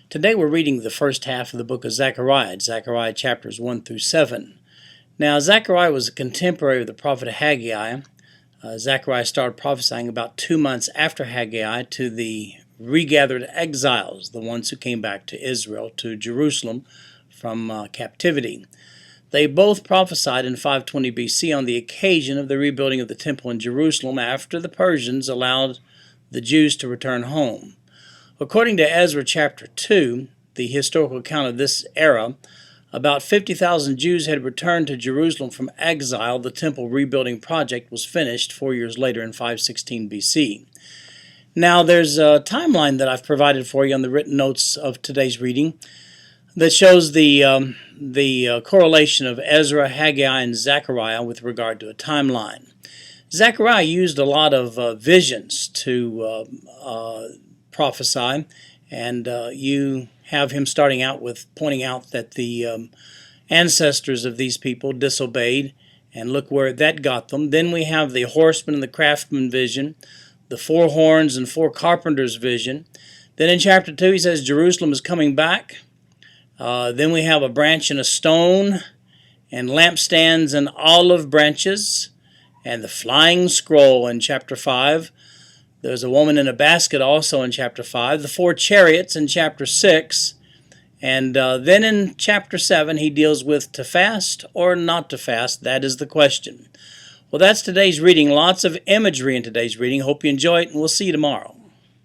Today we're reading the first half of the book of Zechariah, Zechariah chapters 1 through 7. Now, Zechariah was a contemporary of the prophet Haggai. Zechariah started prophesying about 2 months after Haggai to the regathered exiles, the ones who came back to Israel, to Jerusalem from captivity. They both prophesied in 520 BC on the occasion of the rebuilding of the temple in Jerusalem after the Persians allowed the Jews to return home. According to Ezra chapter 2, the historical account of this era, about 50,000 Jews had returned to Jerusalem from exile. The temple rebuilding project was finished 4 years later in 516 BC. Now, there's a timeline that I've provided for you on the written notes of today's reading that shows the correlation of Ezra, Haggai, and Zechariah with regard to a timeline. Zechariah used a lot of visions to prophesy, and you have him starting out with pointing out that the ancestors of these people disobeyed, and look where that got them. Then we have the horseman and the craftsman vision, the 4 horns and 4 carpenters vision. Then in chapter 2 he says Jerusalem is coming back. Then we have a branch and a stone, and lampstands and olive branches, and the flying scroll in chapter 5. There's a woman in a basket also in chapter 5. The 4 chariots in chapter 6. And then in chapter 7 he deals with to fast or not to fast. That is the question. Well, that's today's reading. Lots of imagery in today's reading. Hope you enjoy it, and we'll see you tomorrow.